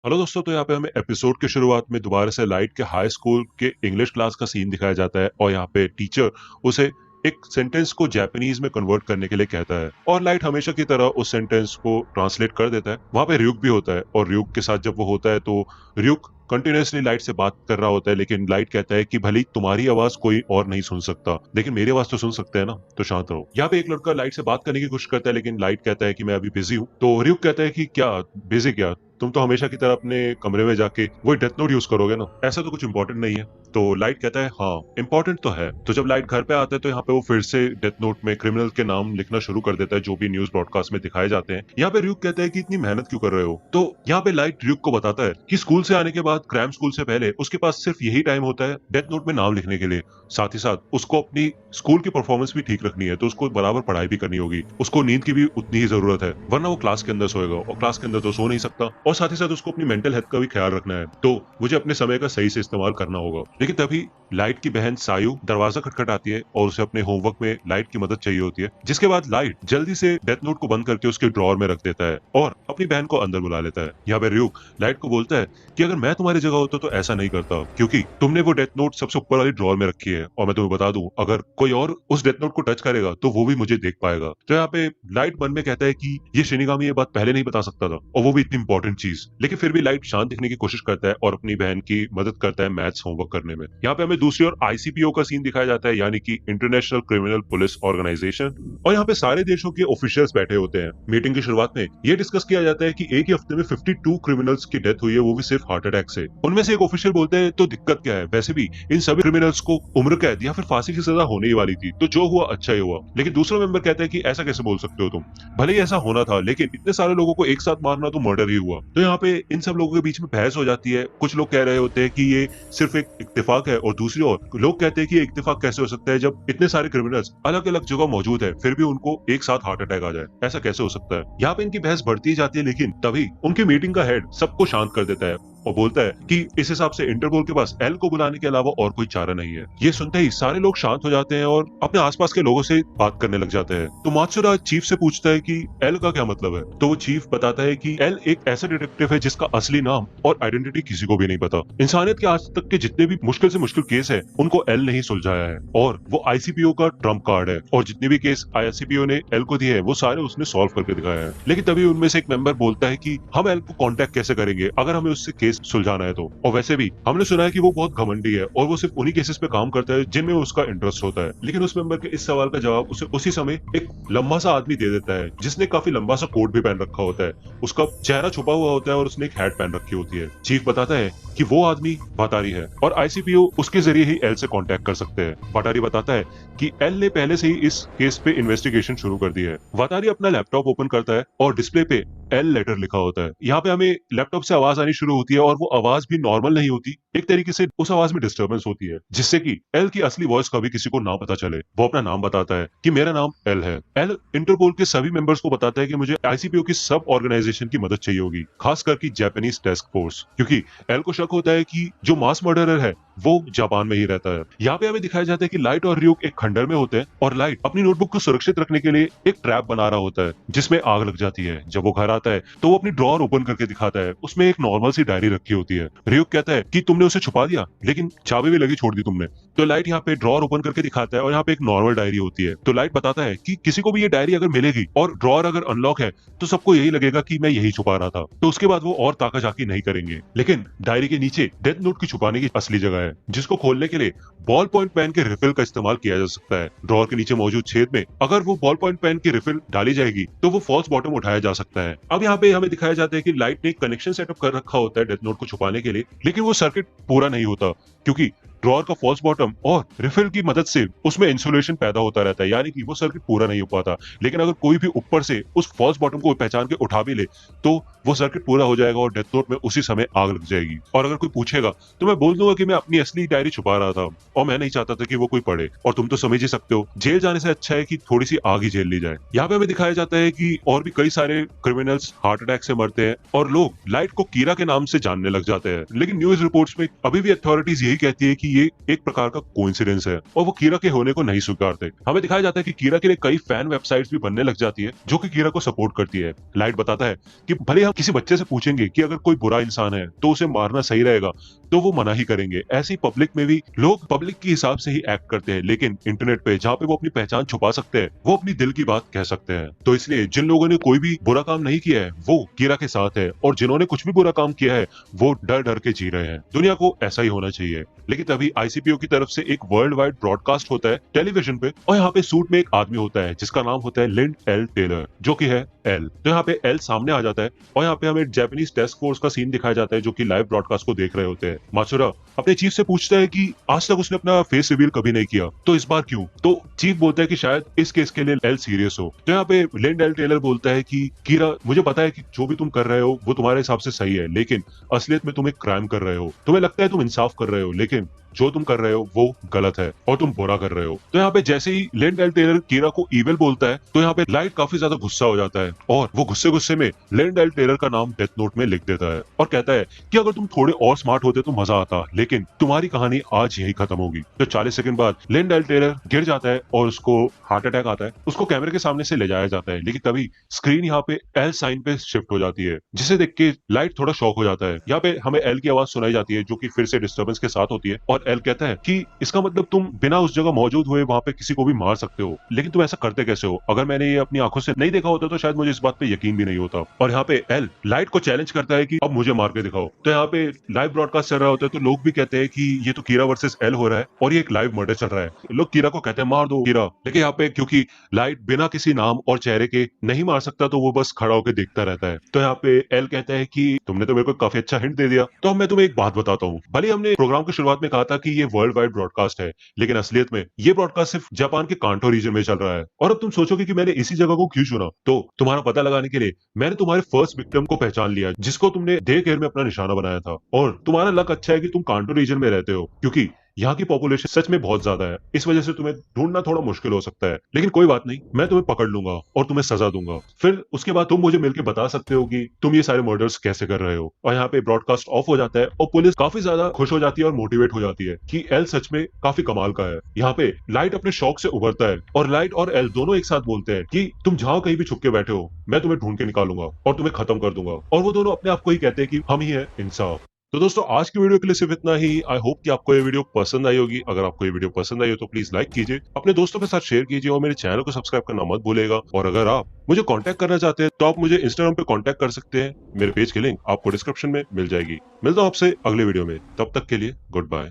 Hello दोस्तों, तो यहाँ पे हमें एपिसोड के शुरुआत में दोबारा से लाइट के हाई स्कूल के इंग्लिश क्लास का सीन दिखाया जाता है और यहाँ पे टीचर उसे एक सेंटेंस को जापानीज में कन्वर्ट करने के लिए कहता है और लाइट हमेशा की तरह उस सेंटेंस को ट्रांसलेट कर देता है। वहां पे ryuk भी होता है और ryuk के साथ जब वो होता है तो ryuk कंटिन्यूअसली लाइट से बात कर रहा होता है, लेकिन लाइट कहता है कि भले ही तुम्हारी आवाज कोई और नहीं सुन सकता लेकिन मेरी आवाज तो सुन सकते हैं ना, तो शांत रहो। यहाँ पे एक लड़का लाइट से बात करने की कोशिश करता है लेकिन लाइट कहता है कि मैं अभी बिजी हूँ। तो ryuk कहता है कि क्या बिजी, क्या तुम तो हमेशा की तरह अपने कमरे में जाके वही डेथ नोट यूज करोगे ना, ऐसा तो कुछ इंपॉर्टेंट नहीं है। तो लाइट कहता है हाँ इंपॉर्टेंट तो है। तो जब लाइट घर पे आता है तो यहाँ पे वो फिर से डेथ नोट में क्रिमिनल के नाम लिखना शुरू कर देता है जो भी न्यूज ब्रॉडकास्ट में दिखाए जाते हैं। यहाँ पे ryuk कहता है कि इतनी मेहनत क्यों कर रहे हो। तो यहाँ पे लाइट ryuk को बताता है कि स्कूल से आने के बाद, क्रैम स्कूल से पहले उसके पास सिर्फ यही टाइम होता है डेथ नोट में नाम लिखने के लिए। साथ ही साथ उसको अपनी स्कूल की परफॉर्मेंस भी ठीक रखनी है, तो उसको बराबर पढ़ाई भी करनी होगी, उसको नींद की भी उतनी ही जरूरत है, वरना वो क्लास के अंदर सोएगा और क्लास के अंदर तो सो नहीं सकता। और साथ ही साथ उसको अपनी मेंटल हेल्थ का भी ख्याल रखना है, तो मुझे अपने समय का सही से इस्तेमाल करना होगा। लेकिन तभी लाइट की बहन सायु दरवाजा खटखटाती है और उसे अपने होमवर्क में लाइट की मदद चाहिए होती है, जिसके बाद लाइट जल्दी से डेथ नोट को बंद करके उसके ड्रॉअर में रख देता है और अपनी बहन को अंदर बुला लेता है। यहाँ पे ryuk लाइट को बोलता है कि अगर मैं तुम्हारी जगह होता तो ऐसा नहीं करता, क्योंकि तुमने वो डेथ नोट सबसे ऊपर वाली ड्रॉअर में रखी है और मैं तुम्हें बता दूं अगर कोई और उस डेथ नोट को टच करेगा तो वो भी मुझे देख पाएगा। तो यहाँ पे लाइट मन में कहता है कि ये शिनिगामी ये बात पहले नहीं बता सकता था, और वो भी इतनी इंपॉर्टेंट चीज। लेकिन फिर भी लाइट शांत दिखने की कोशिश करता है और अपनी बहन की मदद करता है मैथ्स होमवर्क करने में। यहाँ पे हमें दूसरी ओर ICPO का सीन दिखाया जाता है, यानी कि इंटरनेशनल क्रिमिनल पुलिस ऑर्गेनाइजेशन। और यहाँ पे सारे देशों के ऑफिशियल्स बैठे होते हैं। मीटिंग की शुरुआत में ये डिस्कस किया जाता है कि एक ही हफ्ते में 52 क्रिमिनल्स की डेथ हुई है, वो भी सिर्फ हार्ट अटैक से। उनमें से एक ऑफिशियल बोलते हैं तो दिक्कत क्या है, वैसे भी इन सभी क्रिमिनल्स को उम्र कैद या फिर फांसी की सजा होने ही वाली थी, तो जो हुआ अच्छा ही हुआ। लेकिन दूसरा मेंबर कहता है कि ऐसा कैसे बोल सकते हो तुम, भले ही ऐसा होना था लेकिन इतने सारे लोगों को एक साथ मारना तो मर्डर ही हुआ। तो यहाँ पे इन सब लोगों के बीच में बहस हो जाती है। कुछ लोग कह रहे होते हैं कि ये सिर्फ एक इत्तेफाक है और दूसरी ओर लोग कहते हैं कि इत्तेफाक कैसे हो सकता है जब इतने सारे क्रिमिनल्स अलग अलग जगह मौजूद है फिर भी उनको एक साथ हार्ट अटैक आ जाए, ऐसा कैसे हो सकता है। यहाँ पे इनकी बहस बढ़ती जाती है लेकिन तभी उनकी मीटिंग का हेड सबको शांत कर देता है और बोलता है कि इस हिसाब से इंटरपोल के पास एल को बुलाने के अलावा और कोई चारा नहीं है। ये सुनते ही सारे लोग शांत हो जाते हैं और अपने आसपास के लोगों से बात करने लग जाते हैं। तो मात्सुरा चीफ से पूछता है कि एल का क्या मतलब है। तो वो चीफ बताता है कि एल एक ऐसा डिटेक्टिव है जिसका असली नाम और आइडेंटिटी किसी को भी नहीं पता। इंसानियत के आज तक के जितने भी मुश्किल से मुश्किल केस है उनको एल ने ही सुलझाया है और वो ICPO का ट्रम्प कार्ड है, और जितने भी केस ICPO ने एल को दिए हैं वो सारे उसने सॉल्व करके दिखाया है। लेकिन तभी उनमें से एक मेंबर बोलता है कि हम एल को कांटेक्ट कैसे करेंगे अगर हमें उससे केस सुलझाना है तो, और वैसे भी हमने सुना है कि वो बहुत घमंडी है और वो सिर्फ उन्हीं केसेस पे काम करता है जिनमें उसका इंटरेस्ट होता है। लेकिन उस मेंबर के इस सवाल का जवाब उसे उसी समय एक लंबा सा आदमी दे देता है जिसने काफी लंबा सा कोट भी पहन रखा होता है, उसका चेहरा छुपा हुआ होता है और उसने एक हैट पहन रखी होती है। चीफ बताता है कि वो आदमी वाटारी है और ICPO उसके जरिए ही एल से कांटेक्ट कर सकते हैं। वाटारी बताता है कि एल ने पहले से ही इस केस पे इन्वेस्टिगेशन शुरू कर दी है। वाटारी अपना लैपटॉप ओपन करता है और डिस्प्ले पे एल लेटर लिखा होता है। यहाँ पे हमें लैपटॉप से आवाज आनी शुरू होती है और वो आवाज भी नॉर्मल नहीं होती, एक तरीके से उस आवाज में डिस्टर्बेंस होती है जिससे कि एल की असली वॉइस कभी किसी को ना पता चले। वो अपना नाम बताता है कि मेरा नाम एल है। एल इंटरपोल के सभी मेंबर्स को बताता है कि मुझे ICPO की सब ऑर्गेनाइजेशन की मदद चाहिए होगी, खासकर की जापानीज टास्क फोर्स, क्योंकि एल को शक होता है कि जो मास मर्डरर है वो जापान में ही रहता है। यहाँ पे हमें दिखाया जाता है कि लाइट और ryuk एक खंडर में होते हैं और लाइट अपनी नोटबुक को सुरक्षित रखने के लिए एक ट्रैप बना रहा होता है जिसमें आग लग जाती है। जब वो घर आता है तो वो अपनी ड्रॉअर ओपन करके दिखाता है, उसमें एक नॉर्मल सी डायरी रखी होती है। ryuk कहता है कि तुमने उसे छुपा दिया लेकिन चाबी भी लगी छोड़ दी तुमने। तो लाइट यहाँ पे ड्रॉअर ओपन करके दिखाता है और यहाँ पे एक नॉर्मल डायरी होती है। तो लाइट बताता है कि किसी को भी ये डायरी अगर मिलेगी और ड्रॉअर अगर अनलॉक है तो सबको यही लगेगा कि मैं यही छुपा रहा था, तो उसके बाद वो और ताकाझाकी नहीं करेंगे। लेकिन डायरी के नीचे डेथ नोट की छुपाने की असली जगह है जिसको खोलने के लिए बॉल पॉइंट पेन के रिफिल का इस्तेमाल किया जा सकता है। ड्रॉअर के नीचे मौजूद छेद में अगर वो बॉल पॉइंट पेन की रिफिल डाली जाएगी तो वो फॉल्स बॉटम उठाया जा सकता है। अब यहाँ पे हमें दिखाया जाता है कि लाइट ने कनेक्शन सेटअप कर रखा होता है डेथ नोट को छुपाने के लिए, लेकिन वो सर्किट पूरा नहीं होता क्योंकि ड्रॉअर का फॉल्स बॉटम और रिफिल की मदद से उसमें इंसुलेशन पैदा होता रहता है, यानी कि वो सर्किट पूरा नहीं हो पाता। लेकिन अगर कोई भी ऊपर से उस फॉल्स बॉटम को पहचान के उठा भी ले तो वो सर्किट पूरा हो जाएगा और डेथ नोट में उसी समय आग लग जाएगी। और अगर कोई पूछेगा तो मैं बोल दूंगा कि मैं अपनी असली डायरी छुपा रहा था और मैं नहीं चाहता था कि वो कोई पढ़े, और तुम तो समझ ही सकते हो जेल जाने से अच्छा है कि थोड़ी सी आग ही झेल ली जाए। यहाँ पे हमें दिखाया जाता है कि और भी कई सारे क्रिमिनल्स हार्ट अटैक से मरते हैं और लोग लाइट को कीरा के नाम से जानने लग जाते हैं। लेकिन न्यूज रिपोर्ट्स में अभी भी अथॉरिटीज यही कहती है कि ये एक प्रकार का कोइंसिडेंस है और वो कीरा के होने को नहीं स्वीकारते। हमें दिखाया जाता है कि कीरा के लिए कई फैन वेबसाइट्स भी बनने लग जाती है जो कि कीरा को सपोर्ट करती है। लाइट बताता है कि भले हम किसी बच्चे से पूछेंगे कि अगर कोई बुरा इंसान है तो उसे मारना सही रहेगा तो वो मना ही करेंगे। ऐसी पब्लिक में भी लोग पब्लिक के हिसाब से ही एक्ट करते हैं, लेकिन इंटरनेट पे जहाँ पे वो अपनी पहचान छुपा सकते हैं वो अपनी दिल की बात कह सकते हैं। तो इसलिए जिन लोगों ने कोई भी बुरा काम नहीं किया है वो कीरा के साथ है, और जिन्होंने कुछ भी बुरा काम किया है वो डर डर के जी रहे हैं। दुनिया को ऐसा ही होना चाहिए। लेकिन तभी आईसीपीओ की तरफ से एक वर्ल्ड वाइड ब्रॉडकास्ट होता है टेलीविजन पे, और यहाँ पे सूट में एक आदमी होता है जिसका नाम होता है लिंड एल टेलर, जो कि है एल। तो यहाँ पे एल सामने आ जाता है और यहाँ पे हमें जापानीज टास्क फोर्स का सीन दिखाया जाता है जो कि लाइव ब्रॉडकास्ट को देख रहे होते हैं। मात्सुरा अपने चीफ से पूछता है कि आज तक उसने अपना फेस रिवील कभी नहीं किया, तो इस बार क्यों? तो चीफ बोलता है कि शायद इस केस के लिए एल सीरियस हो। तो यहाँ पे लिंड एल टेलर बोलता है कि कीरा, मुझे पता है कि जो भी तुम कर रहे हो वो तुम्हारे हिसाब से सही है, लेकिन असलियत में तुम एक क्राइम कर रहे हो। तुम्हें लगता है तुम इंसाफ कर रहे हो, लेकिन जो तुम कर रहे हो वो गलत है और तुम बुरा कर रहे हो। तो यहाँ पे जैसे ही लिंड एल टेलर कीरा को इविल बोलता है तो यहाँ पे लाइट काफी ज्यादा गुस्सा हो जाता है और वो गुस्से गुस्से में लिंड एल टेलर का नाम डेथ नोट में लिख देता है और कहता है कि अगर तुम थोड़े और स्मार्ट होते तो मजा आता, लेकिन तुम्हारी कहानी आज यही खत्म होगी। तो 40 सेकंड बाद लिंड एल टेलर गिर जाता है और उसको हार्ट अटैक आता है। उसको कैमरे के सामने से ले जाया जाता है, लेकिन तभी स्क्रीन यहाँ पे एल साइन पे शिफ्ट हो जाती है, जिसे देख के लाइट थोड़ा शॉक हो जाता है। यहाँ पे हमें एल की आवाज सुनाई जाती है जो कि फिर से डिस्टर्बेंस के साथ होती है, और एल कहता है कि इसका मतलब तुम बिना उस जगह मौजूद हुए वहां पे किसी को भी मार सकते हो, लेकिन तुम ऐसा करते कैसे हो? अगर मैंने ये अपनी आंखों से नहीं देखा होता तो शायद मुझे इस बात पे यकीन भी नहीं होता। और यहाँ पे एल लाइट को चैलेंज करता है कि अब मुझे मार के दिखाओ। तो यहाँ पे लाइव ब्रॉडकास्ट चल रहा होता है तो लोग भी कहते हैं कि ये तो कीरा वर्सेस एल हो रहा है और ये एक लाइव मर्डर चल रहा है। लोग कीरा को कहते हैं मार दो कीरा, लेकिन यहाँ पे क्योंकि लाइट बिना किसी नाम और चेहरे के नहीं मार सकता तो वो बस खड़ा होकर देखता रहता है। तो यहाँ पे एल कहता है कि तुमने तो मेरे को काफी अच्छा हिंट दे दिया, तो अब मैं तुम्हें एक बात बताता हूँ। भले हमने प्रोग्राम की शुरुआत में कहा था कि ये वर्ल्ड वाइड ब्रॉडकास्ट है, लेकिन असलियत में ये ब्रॉडकास्ट सिर्फ जापान के कांटो रीजन में चल रहा है। और अब तुम सोचोगे कि मैंने इसी जगह को क्यों चुना, तो तुम्हारा पता लगाने के लिए मैंने तुम्हारे फर्स्ट विक्टिम को पहचान लिया जिसको तुमने डे केयर में अपना निशाना बनाया था। और तुम्हारा लक अच्छा है कि तुम कांटो रीजन में रहते हो, क्योंकि यहाँ की पॉपुलेशन सच में बहुत ज्यादा है। इस वजह से तुम्हें ढूंढना थोड़ा मुश्किल हो सकता है, लेकिन कोई बात नहीं, मैं तुम्हें पकड़ लूंगा और तुम्हें सजा दूंगा। फिर उसके बाद तुम मुझे मिलकर बता सकते हो कि तुम ये सारे मर्डर्स कैसे कर रहे हो। और यहाँ पे ब्रॉडकास्ट ऑफ हो जाता है और पुलिस काफी ज्यादा खुश हो जाती है और मोटिवेट हो जाती है कि एल सच में काफी कमाल का है। यहाँ पे लाइट अपने शौक से उभरता है और लाइट और एल दोनों एक साथ बोलते हैं कि तुम जहाँ कहीं भी छुप के बैठे हो मैं तुम्हें ढूंढ के निकालूंगा और तुम्हें खत्म कर दूंगा। और वो दोनों अपने आप को ही कहते हैं कि हम ही है इंसाफ। तो दोस्तों आज की वीडियो के लिए सिर्फ इतना ही। आई होप कि आपको ये वीडियो पसंद आई होगी। अगर आपको ये वीडियो पसंद आई हो तो प्लीज लाइक कीजिए, अपने दोस्तों के साथ शेयर कीजिए और मेरे चैनल को सब्सक्राइब करना मत भूलिएगा। और अगर आप मुझे कांटेक्ट करना चाहते हैं तो आप मुझे इंस्टाग्राम पे कांटेक्ट कर सकते हैं। मेरे पेज की लिंक आपको डिस्क्रिप्शन में मिल जाएगी। मिलता हूं आपसे अगले वीडियो में, तब तक के लिए गुड बाय।